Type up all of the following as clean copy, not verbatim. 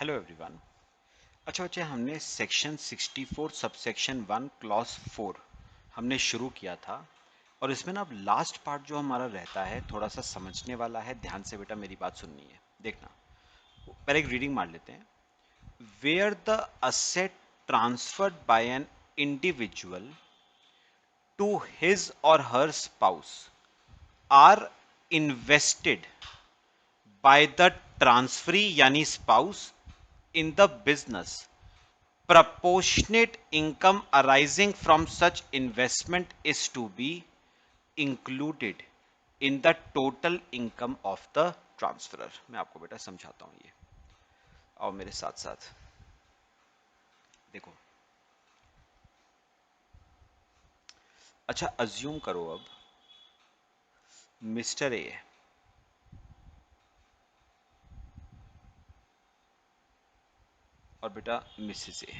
Hello everyone. अच्छा बच्चे, हमने सेक्शन 64 सबसेक्शन 1 क्लॉज 4 हमने शुरू किया था और इसमें ना अब लास्ट पार्ट जो हमारा रहता है थोड़ा सा समझने वाला है। ध्यान से बेटा मेरी बात सुननी है, देखना। पहले एक रीडिंग मार लेते हैं। Where the asset transferred by an individual to his or her spouse are invested by the transferee यानी spouse in the business, proportionate income arising from such investment is to be included in the total income of the transferer। मैं आपको बेटा समझाता हूं, ये आओ मेरे साथ साथ देखो। अच्छा, अज्यूम करो अब मिस्टर ए और बेटा मिसेस ए।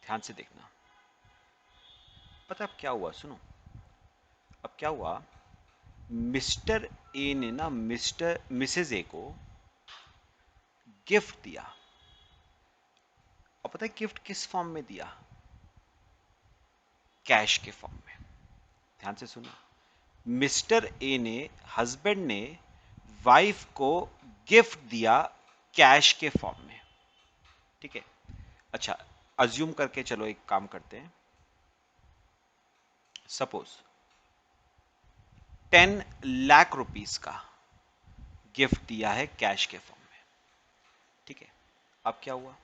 ध्यान से देखना। पता अब क्या हुआ, सुनो। अब क्या हुआ, मिस्टर ए ने ना मिसेस ए को गिफ्ट दिया। और पता है गिफ्ट किस फॉर्म में दिया? कैश के फॉर्म में। ध्यान से सुनो। मिस्टर ए ने, हस्बैंड ने वाइफ को गिफ्ट दिया कैश के फॉर्म में। ठीक है। अच्छा, अज्यूम करके चलो एक काम करते हैं। सपोज 10 लाख रुपीस का गिफ्ट दिया है कैश के फॉर्म में। ठीक है। अब क्या हुआ,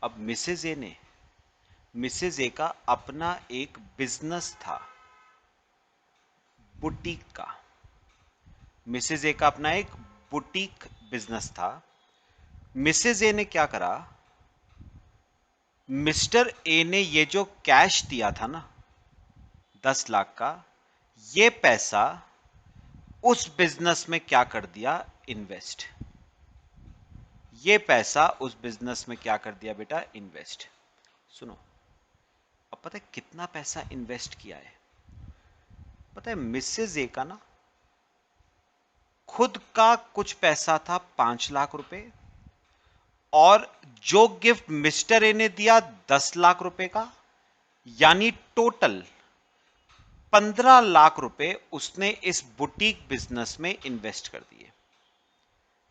अब मिसेज ए का अपना एक बिजनेस था, बुटीक का। मिसेज ए का अपना एक बुटीक बिजनेस था। मिसेज ए ने क्या करा, मिस्टर ए ने ये जो कैश दिया था ना 10 लाख का, ये पैसा उस बिजनेस में क्या कर दिया, इन्वेस्ट। ये पैसा उस बिजनेस में क्या कर दिया बेटा, इन्वेस्ट। सुनो, अब पता है कितना पैसा इन्वेस्ट किया है? पता है मिसेज ए का ना खुद का कुछ पैसा था 5 लाख रुपए, और जो गिफ्ट मिस्टर ए ने दिया 10 लाख रुपए का, यानी टोटल 15 लाख रुपए उसने इस बुटीक बिजनेस में इन्वेस्ट कर दिए।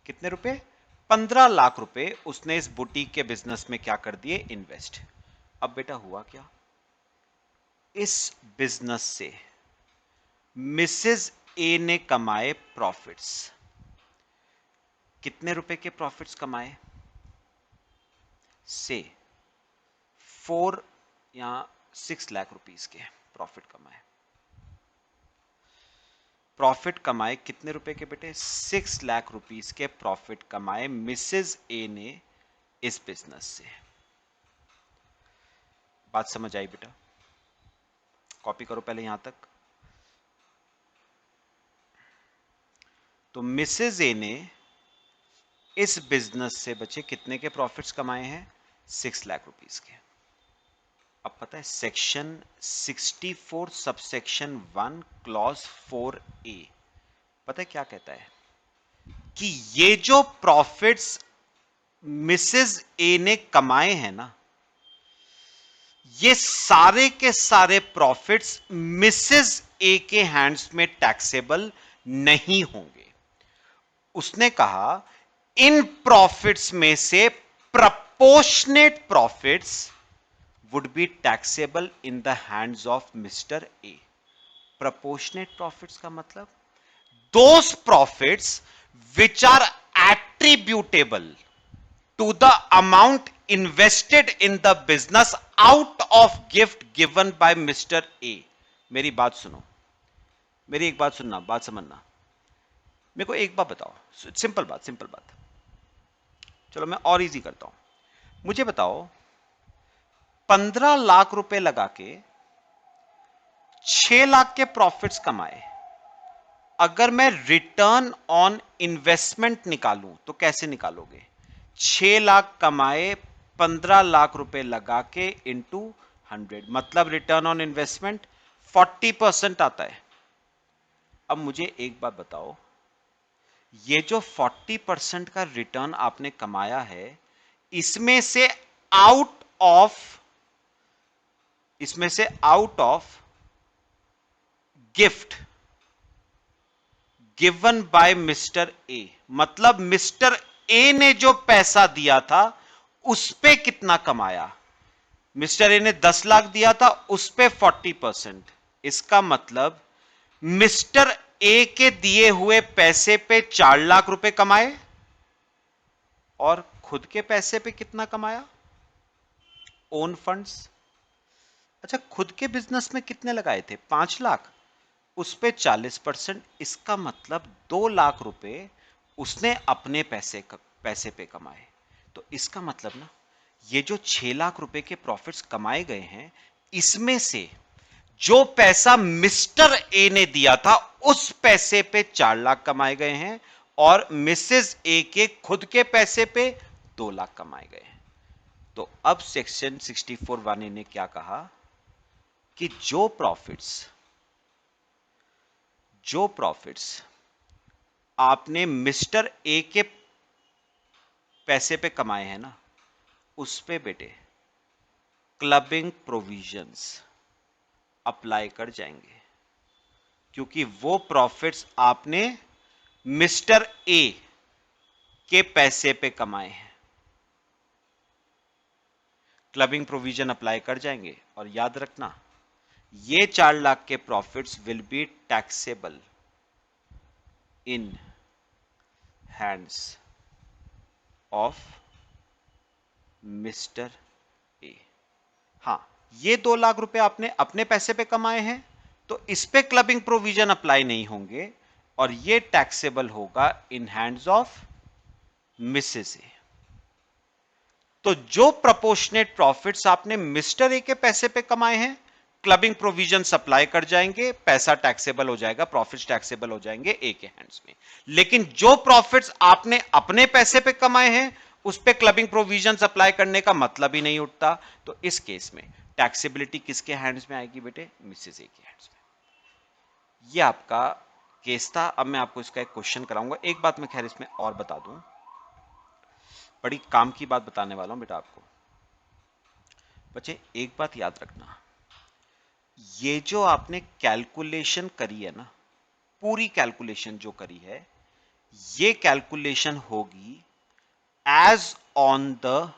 कितने रुपए? 15 लाख रुपए उसने इस बुटीक के बिजनेस में क्या कर दिए, इन्वेस्ट। अब बेटा हुआ क्या, इस बिजनेस से मिसेज ए ने कमाए प्रॉफिट्स। कितने रुपए के प्रॉफिट्स कमाए? से 4 या 6 लाख रुपीस के प्रॉफिट कमाए। प्रॉफिट कमाए कितने रुपए के बेटे? 6 लाख रुपीस के प्रॉफिट कमाए मिसेज ए ने इस बिजनेस से। बात समझ आई बेटा? कॉपी करो पहले यहां तक। तो मिसेज ए ने इस बिजनेस से बचे कितने के प्रॉफिट्स कमाए हैं? 6 लाख रुपीस के। अब पता है सेक्शन 64 सबसेक्शन 1 क्लॉज 4A पता है क्या कहता है कि ये जो प्रॉफिट्स मिसेज ए ने कमाए हैं ना, ये सारे के सारे प्रॉफिट्स मिसेज ए के हैंड्स में टैक्सेबल नहीं होंगे। उसने कहा इन प्रॉफिट्स में से proportionate profits would be taxable in the hands of mister A. Proportionate profits का मतलब those profits which are attributable to the amount invested in the business out of gift given by Mr. A। मेरी बात सुनो, मेरी एक बात सुनना, बात समझना। मेरे को एक बात बताओ, सिंपल बात, सिंपल बात। चलो मैं और इजी करता हूं। मुझे बताओ 15 लाख रुपए लगा के 6 लाख के प्रॉफिट्स कमाए, अगर मैं रिटर्न ऑन इन्वेस्टमेंट निकालूं तो कैसे निकालोगे? 6 लाख कमाए 15 लाख रुपए लगा के इंटू 100, मतलब रिटर्न ऑन इन्वेस्टमेंट 40% आता है। अब मुझे एक बात बताओ, ये जो 40% का रिटर्न आपने कमाया है, इसमें से out of gift given by mister A, मतलब मिस्टर ए ने जो पैसा दिया था उस पे कितना कमाया। मिस्टर ए ने 10 लाख दिया था, उस पे 40%। इसका मतलब मिस्टर ए के दिए हुए पैसे पे 4 लाख रुपए कमाए और खुद के पैसे पे कितना कमाया, ओन फंड्स। अच्छा, खुद के बिजनेस में कितने लगाए थे, 5 लाख, उस पे 40%। इसका मतलब 2 लाख रुपए उसने अपने पैसे पे कमाए। तो इसका मतलब ना, ये जो 6 लाख रुपए के प्रॉफिट्स कमाए गए हैं, इसमें से जो पैसा मिस्टर ए ने दिया था उस पैसे पे 4 लाख कमाए गए हैं और मिसेस ए के खुद के पैसे पे 2 लाख कमाए गए हैं। तो अब सेक्शन 64(1) ने क्या कहा कि जो प्रॉफिट्स आपने मिस्टर ए के पैसे पे कमाए हैं ना, उस पे बेटे क्लबिंग प्रोविजंस अप्लाई कर जाएंगे, क्योंकि वो प्रॉफिट्स आपने मिस्टर ए के पैसे पे कमाए हैं। क्लबिंग प्रोविजन अप्लाई कर जाएंगे। और याद रखना, ये 4 लाख के profits will be taxable in hands of mister A. हां, ये 2 लाख रुपए आपने अपने पैसे पे कमाए हैं, तो इस पे क्लबिंग प्रोविजन अप्लाई नहीं होंगे और ये टैक्सेबल होगा in hands of Mrs A. तो जो प्रोपोर्शनेट प्रॉफिट्स आपने मिस्टर ए के पैसे पे कमाए हैं, क्लबिंग प्रोविजन अप्लाई कर जाएंगे, पैसा टैक्सेबल हो जाएगा, प्रॉफिट्स टैक्सेबल हो जाएंगे ए के हैंड्स में। लेकिन जो प्रॉफिट्स आपने अपने पैसे पे कमाए हैं, उस पे क्लबिंग प्रोविजन अप्लाई करने का मतलब ही नहीं उठता। तो इस केस में टैक्सेबिलिटी किसके हैंड्स में आएगी बेटे, मिसेस ए के हैंड्स में। यह आपका केस था। अब मैं आपको इसका एक क्वेश्चन कराऊंगा। एक बात मैं खैर इसमें और बता दूं, बड़ी काम की बात बताने वाला हूं बेटा आपको। बच्चे एक बात याद रखना, ये जो आपने कैलकुलेशन करी है ना, पूरी कैलकुलेशन जो करी है, ये कैलकुलेशन होगी as on the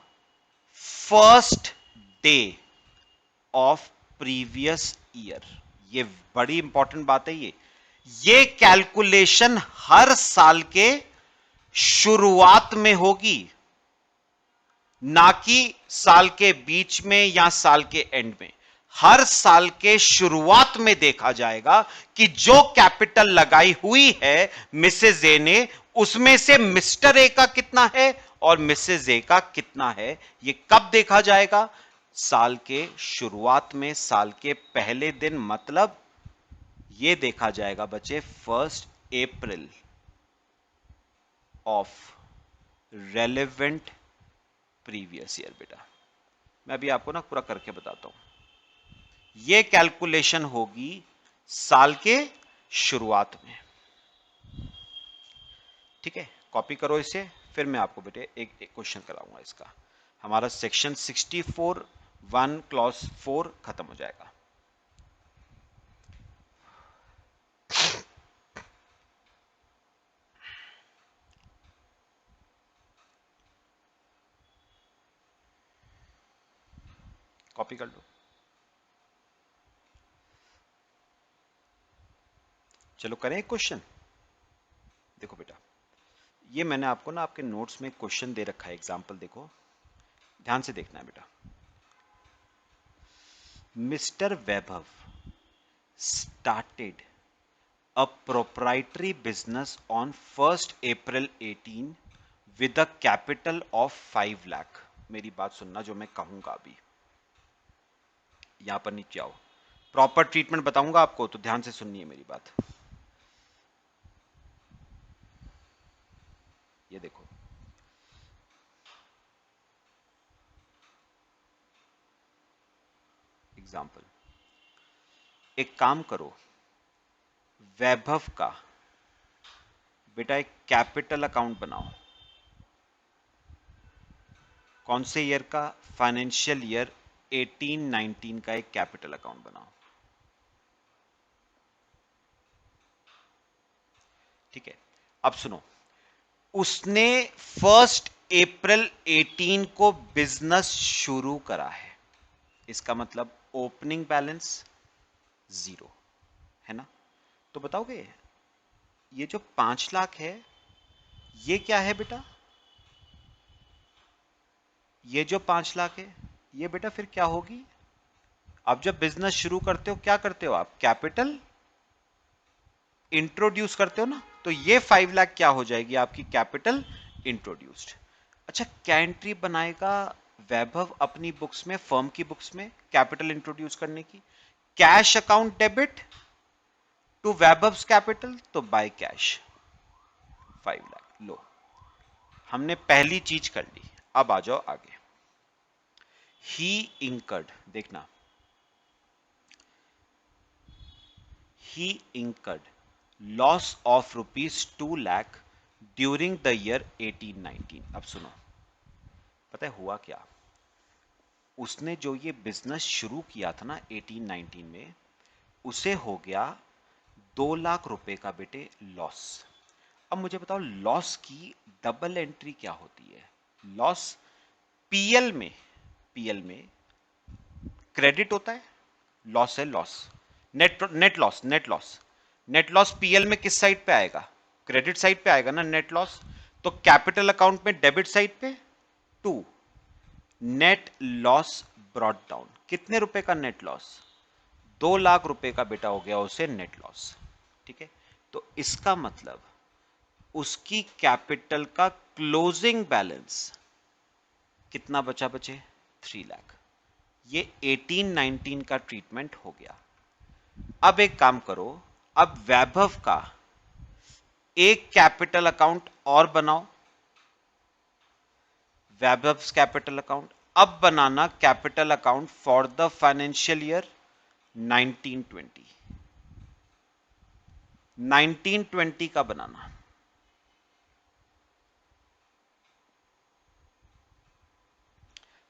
first day of previous year. ये बड़ी इंपॉर्टेंट बात है। ये कैलकुलेशन हर साल के शुरुआत में होगी, ना कि साल के बीच में या साल के एंड में। हर साल के शुरुआत में देखा जाएगा कि जो कैपिटल लगाई हुई है मिसेस ए ने, उसमें से मिस्टर ए का कितना है और मिसेस ए का कितना है। यह कब देखा जाएगा, साल के शुरुआत में, साल के पहले दिन। मतलब यह देखा जाएगा बच्चे 1 अप्रैल ऑफ रेलेवेंट प्रीवियस ईयर। बेटा मैं अभी आपको ना पूरा करके बताता हूं। यह कैलकुलेशन होगी साल के शुरुआत में। ठीक है, कॉपी करो इसे, फिर मैं आपको बेटे एक क्वेश्चन कराऊंगा इसका। हमारा सेक्शन 64(1) क्लॉज 4 खत्म हो जाएगा। कॉपी कर लो। चलो करें एक क्वेश्चन। देखो बेटा, ये मैंने आपको ना आपके नोट्स में क्वेश्चन दे रखा है, एग्जांपल देखो, ध्यान से देखना है बेटा। Mister Vaibhav started a proprietary business on 1st April 18 with a capital of 5 lakh। मेरी बात सुनना जो मैं कहूंगा अभी, यहां पर नीचे आओ, प्रॉपर ट्रीटमेंट बताऊंगा आपको, तो ध्यान से सुनिए मेरी बात। ये देखो, एग्जाम्पल, एक काम करो, वैभव का बेटा एक कैपिटल अकाउंट बनाओ। कौन से ईयर का? फाइनेंशियल ईयर 18-19 का एक कैपिटल अकाउंट बनाओ। ठीक है, अब सुनो, उसने 1 अप्रैल 18 को बिजनेस शुरू करा है, इसका मतलब ओपनिंग बैलेंस 0 है ना? तो बताओगे ये जो 5 लाख है ये क्या है बेटा? ये जो 5 लाख है ये बेटा फिर क्या होगी? आप जब बिजनेस शुरू करते हो क्या करते हो? आप कैपिटल इंट्रोड्यूस करते हो ना, तो ये 5 लाख क्या हो जाएगी? आपकी कैपिटल इंट्रोड्यूस्ड। अच्छा, क्या एंट्री बनाएगा वैभव अपनी बुक्स में, फर्म की बुक्स में, कैपिटल इंट्रोड्यूस करने की? Cash account debit to Vaibhav's capital, तो बाय कैश 5 लाख। लो, हमने पहली चीज कर ली। अब आ जाओ आगे। ही इंकर्ड, देखना, he incurred loss of rupees 2 lakh during the year 18-19। अब सुनो, पता है हुआ क्या? उसने जो ये बिजनेस शुरू किया था ना 18-19 में, उसे हो गया 2 लाख रुपए का बेटे लॉस। अब मुझे बताओ लॉस की डबल एंट्री क्या होती है? लॉस पीएल में, पीएल में क्रेडिट होता है, लॉस है loss, net loss, net loss PL में किस साइड पे आएगा? क्रेडिट साइड पे आएगा ना नेट लॉस। तो कैपिटल अकाउंट में डेबिट साइड पे 2, नेट लॉस ब्रॉट डाउन। कितने रुपए का नेट लॉस? 2 लाख रुपए का बेटा हो गया उसे नेट लॉस। ठीक है, तो इसका मतलब उसकी कैपिटल का क्लोजिंग बैलेंस कितना बचा? बचे 3 लाख। ये 18-19 का ट्रीटमेंट हो गया। अब एक काम करो, अब वैभव का एक कैपिटल अकाउंट और बनाओ, वैभव कैपिटल अकाउंट। अब बनाना capital account for the financial year 1920। 1920 का बनाना।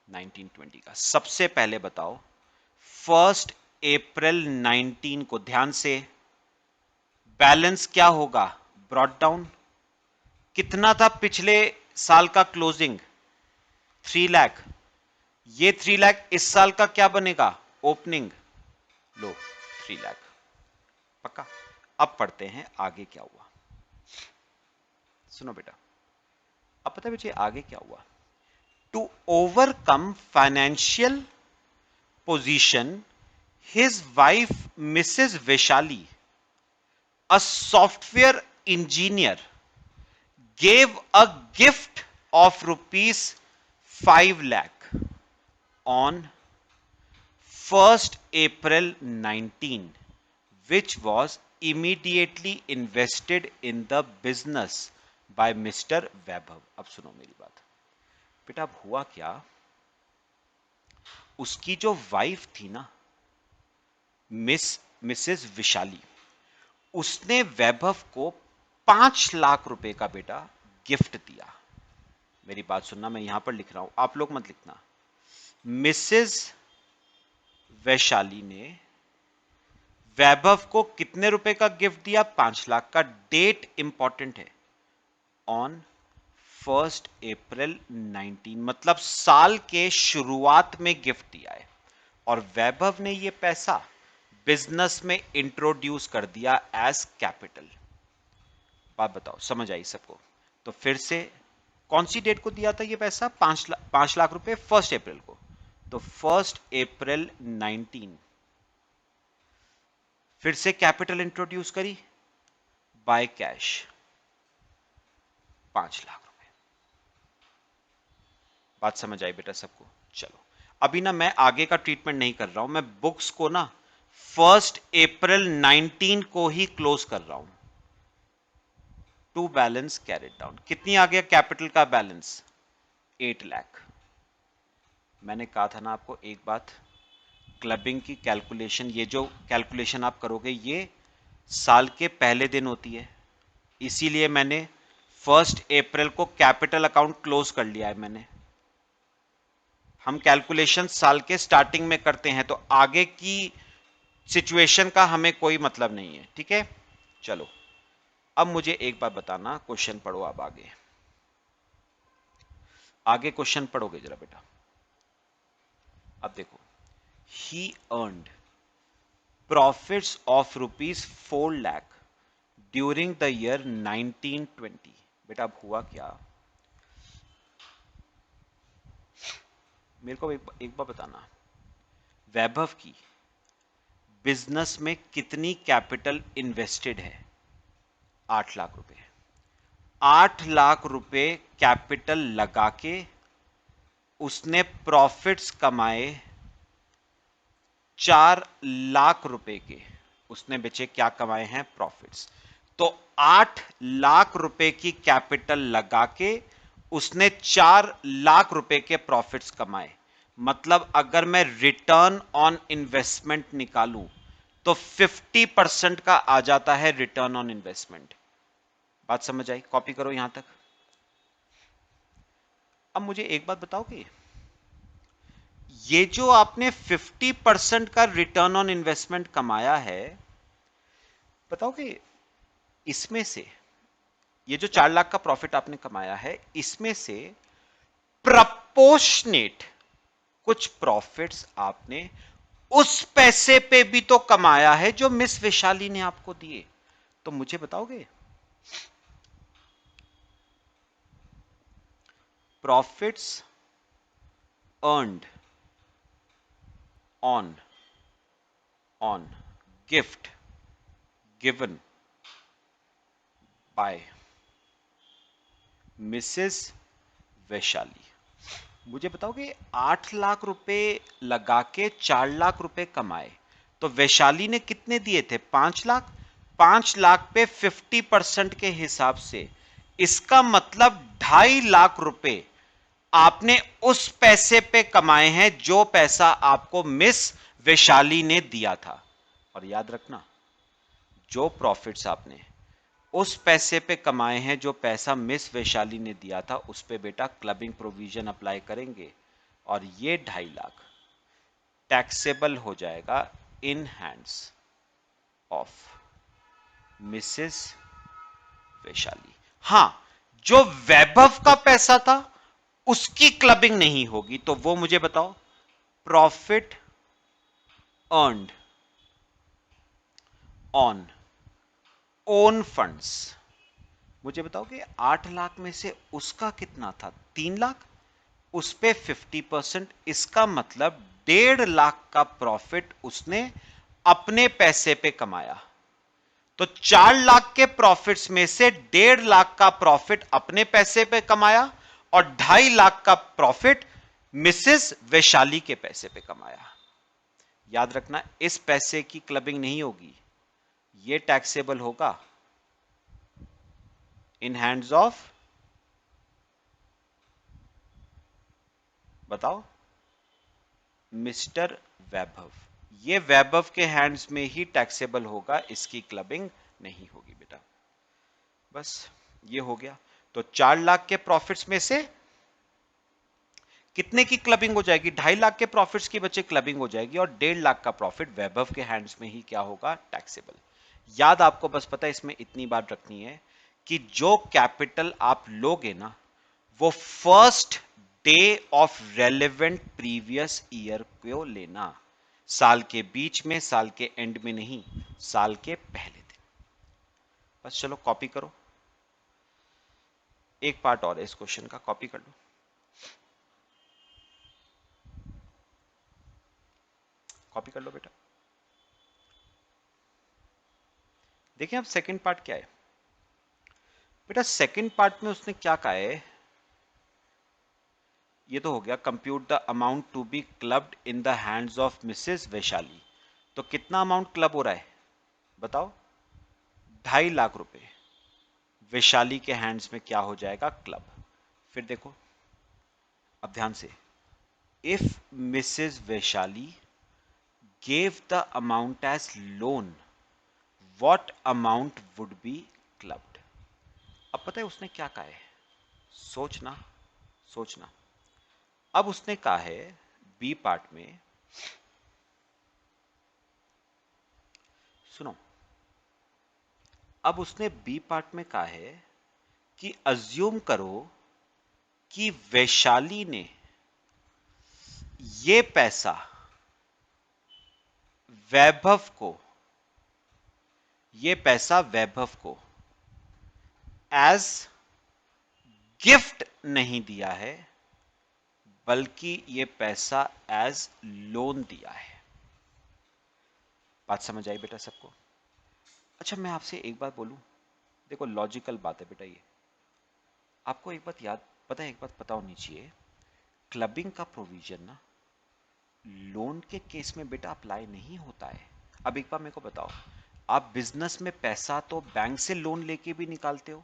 1920 का सबसे पहले बताओ 1 अप्रैल 19 को, ध्यान से, बैलेंस क्या होगा? Brought down. कितना था पिछले साल का क्लोजिंग? 3 लाख। ये 3 लाख इस साल का क्या बनेगा? ओपनिंग। लो 3 लाख पक्का। अब पढ़ते हैं आगे क्या हुआ। सुनो बेटा, अब पता है मुझे आगे क्या हुआ? To overcome financial position, his wife Mrs Vaishali, a software engineer, gave a gift of rupees 5 lakh on 1st April 19, which was immediately invested in the business by Mr. वैभव। अब सुनो मेरी बात बेटा, अब हुआ क्या? उसकी जो वाइफ थी ना, मिसेस विशाली, उसने वैभव को 5 लाख रुपए का बेटा गिफ्ट दिया। मेरी बात सुनना, मैं यहां पर लिख रहा हूं, आप लोग मत लिखना। मिसेस वैशाली ने वैभव को कितने रुपए का गिफ्ट दिया? 5 लाख का। डेट इंपॉर्टेंट है, ऑन 1 अप्रैल 19, मतलब साल के शुरुआत में गिफ्ट दिया है। और वैभव ने यह पैसा बिजनेस में इंट्रोड्यूस कर दिया एज कैपिटल। बात बताओ, समझ आई सबको? तो फिर से, कौन सी डेट को दिया था ये पैसा? 5 लाख रुपए 1 अप्रैल को। तो 1 अप्रैल 19 फिर से कैपिटल इंट्रोड्यूस करी बाय कैश 5 लाख रुपए। बात समझ आई बेटा सबको? चलो, अभी ना मैं आगे का ट्रीटमेंट नहीं कर रहा हूं, मैं बुक्स को ना 1 अप्रैल 19 को ही क्लोज कर रहा हूं। टू बैलेंस कैरिड डाउन, कितनी आ गया कैपिटल का बैलेंस? 8 लाख। मैंने कहा था ना आपको एक बात, क्लबिंग की कैलकुलेशन, ये जो कैलकुलेशन आप करोगे ये साल के पहले दिन होती है, इसीलिए मैंने 1 अप्रैल को कैपिटल अकाउंट क्लोज कर लिया है मैंने। हम कैलकुलेशन साल के स्टार्टिंग में करते हैं, तो आगे की सिचुएशन का हमें कोई मतलब नहीं है, ठीक है। चलो अब मुझे एक बात बताना, क्वेश्चन पढ़ो। अब आगे आगे क्वेश्चन पढ़ोगे जरा बेटा। अब देखो, he earned profits of ₹4 lakh during the year 1920। बेटा अब हुआ क्या, मेरे को एक बार बताना। वैभव की बिजनेस में कितनी कैपिटल इन्वेस्टेड है? 8 लाख रुपए। 8 लाख रुपए कैपिटल लगा के उसने प्रॉफिट्स कमाए 4 लाख रुपए के। उसने बेचे क्या कमाए हैं? प्रॉफिट्स। तो 8 लाख रुपए की कैपिटल लगा के उसने 4 लाख रुपए के प्रॉफिट्स कमाए। मतलब अगर मैं रिटर्न ऑन इन्वेस्टमेंट निकालूं तो 50% का आ जाता है रिटर्न ऑन इन्वेस्टमेंट। बात समझ आई? कॉपी करो यहां तक। अब मुझे एक बात बताओगे, ये जो आपने 50% का रिटर्न ऑन इन्वेस्टमेंट कमाया है, बताओगे इसमें से, ये जो 4 लाख का प्रॉफिट आपने कमाया है, इसमें से प्रपोर्शनेट कुछ प्रॉफिट्स आपने उस पैसे पे भी तो कमाया है जो मिस वैशाली ने आपको दिए। तो मुझे बताओगे, profits earned on gift given by Mrs Vaishali, मुझे बताओगे 8 लाख रुपए लगा के 4 लाख रुपए कमाए, तो वैशाली ने कितने दिए थे? 5 लाख। 5 लाख पे 50% के हिसाब से इसका मतलब 2.5 लाख रुपए आपने उस पैसे पे कमाए हैं जो पैसा आपको मिस वैशाली ने दिया था। और याद रखना, जो प्रॉफिट्स आपने उस पैसे पे कमाए हैं जो पैसा मिस वैशाली ने दिया था, उस पे बेटा क्लबिंग प्रोविजन अप्लाई करेंगे और ये 2.5 लाख टैक्सेबल हो जाएगा in hands of Mrs Vaishali. हां, जो वैभव का पैसा था उसकी क्लबिंग नहीं होगी। तो वो मुझे बताओ, profit earned on own funds. मुझे बताओ कि 8 लाख में से उसका कितना था? 3 लाख। उस पे 50%, इसका मतलब 1.5 लाख का प्रॉफिट उसने अपने पैसे पे कमाया। तो 4 लाख के प्रॉफिट्स में से 1.5 लाख का प्रॉफिट अपने पैसे पे कमाया और 2.5 लाख का प्रॉफिट मिसेस वैशाली के पैसे पे कमाया। याद रखना, इस पैसे की क्लबिंग नहीं होगी, ये टैक्सेबल होगा इन हैंड्स ऑफ, बताओ, मिस्टर वैभव। ये वैभव के हैंड्स में ही टैक्सेबल होगा, इसकी क्लबिंग नहीं होगी बेटा। बस ये हो गया। तो 4 लाख के प्रॉफिट्स में से कितने की क्लबिंग हो जाएगी? 2.5 लाख के प्रॉफिट्स की बच्चे क्लबिंग हो जाएगी और 1.5 लाख का प्रॉफिट वैभव के हैंड्स में ही क्या होगा? टैक्सेबल। याद आपको बस पता है इसमें इतनी बात रखनी है कि जो कैपिटल आप लोगे ना, वो first day of relevant previous year को लेना। साल के बीच में, साल के एंड में नहीं, साल के पहले दिन। बस चलो कॉपी करो, एक पार्ट और है इस क्वेश्चन का, कॉपी कर लो। कॉपी कर लो बेटा। देखिए अब सेकंड पार्ट क्या है बेटा। सेकंड पार्ट में उसने क्या कहा है, ये तो हो गया, compute the amount to be clubbed in the hands of Mrs Vaishali. तो कितना अमाउंट क्लब हो रहा है बताओ? 2.5 लाख रुपए वैशाली के हैंड्स में क्या हो जाएगा? क्लब। फिर देखो, अब ध्यान से, if Mrs Vaishali gave the amount as loan, what amount would be clubbed? अब पता है उसने क्या कहा है, सोचना सोचना। अब उसने कहा है बी पार्ट में, सुनो, अब उसने बी पार्ट में कहा है कि अज्यूम करो कि वैशाली ने ये पैसा वैभव को, ये पैसा वैभव को एज गिफ्ट नहीं दिया है, बल्कि ये पैसा एज लोन दिया है। बात समझ आई बेटा सबको? अच्छा मैं आपसे एक बात बोलूं, देखो लॉजिकल बात है बेटा ये, आपको एक बात याद, पता है एक बात पता होनी चाहिए, क्लबिंग का प्रोविजन ना लोन के केस में बेटा अप्लाई नहीं होता है। अब एक बार मेरे को बताओ, आप बिजनेस में पैसा तो बैंक से लोन लेके भी निकालते हो,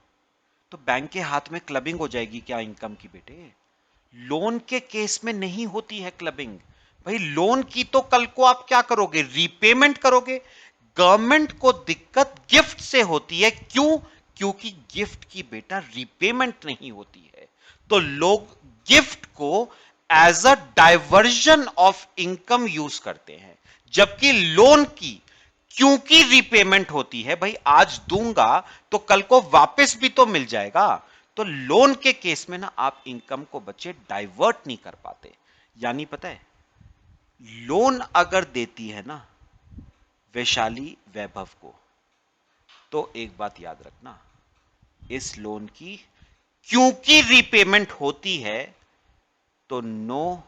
तो बैंक के हाथ में क्लबिंग हो जाएगी क्या इनकम की बेटे? लोन के केस में नहीं होती है क्लबिंग। भाई लोन की तो कल को आप क्या करोगे, रीपेमेंट करोगे। गवर्नमेंट को दिक्कत गिफ्ट से होती है, क्यों? क्योंकि गिफ्ट की बेटा रीपेमेंट नहीं होती है, तो लोग गिफ्ट को as a diversion of income use करते हैं, जबकि लोन की क्योंकि रीपेमेंट होती है, भाई आज दूंगा तो कल को वापस भी तो मिल जाएगा, तो लोन के केस में ना आप इनकम को बच्चे डाइवर्ट नहीं कर पाते। यानी पता है, लोन अगर देती है ना वैशाली वैभव को, तो एक बात याद रखना, इस लोन की क्योंकि रीपेमेंट होती है, तो no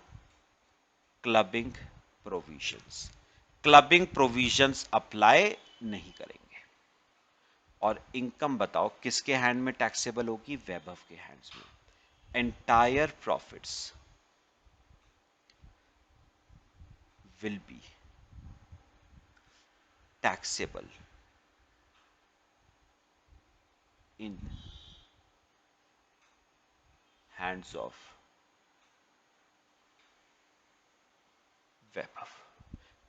clubbing provisions, clubbing provisions apply नहीं करेंगे। और इनकम बताओ किसके हैंड में टैक्सेबल होगी? वैभव के हैंड्स में। Entire profits will be taxable in hands of वैभव।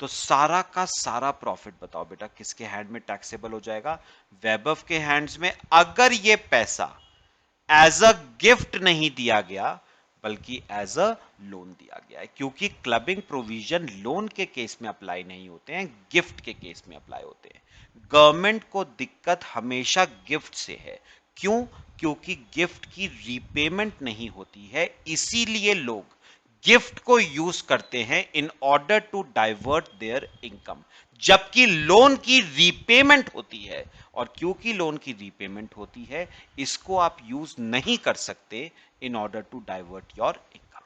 तो सारा का सारा प्रॉफिट बताओ बेटा किसके हैंड में टैक्सेबल हो जाएगा? वैभव के हैंड्स में, अगर ये पैसा एज अ गिफ्ट नहीं दिया गया बल्कि एज अ लोन दिया गया है, क्योंकि क्लबिंग प्रोविजन लोन के केस में अप्लाई नहीं होते हैं, गिफ्ट के केस में अप्लाई होते हैं। गवर्नमेंट को दिक्कत हमेशा गिफ्ट से है, क्यों? क्योंकि गिफ्ट की रीपेमेंट नहीं होती है, इसीलिए लोग गिफ्ट को यूज करते हैं in order to divert their income, जबकि लोन की रीपेमेंट होती है, और क्योंकि लोन की रीपेमेंट होती है इसको आप यूज नहीं कर सकते in order to divert your income.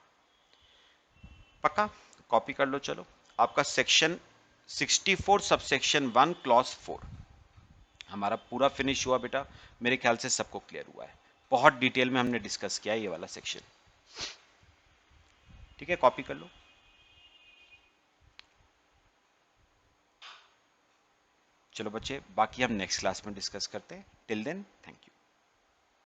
पक्का? कॉपी कर लो। चलो आपका सेक्शन 64 सबसेक्शन 1 क्लॉज 4 हमारा पूरा फिनिश हुआ बेटा। मेरे ख्याल से सबको क्लियर हुआ है, बहुत डिटेल में हमने डिस्कस किया ये वाला सेक्शन। ठीक है, कॉपी कर लो। चलो बच्चे, बाकी हम नेक्स्ट क्लास में डिस्कस करते हैं। Till then thank you.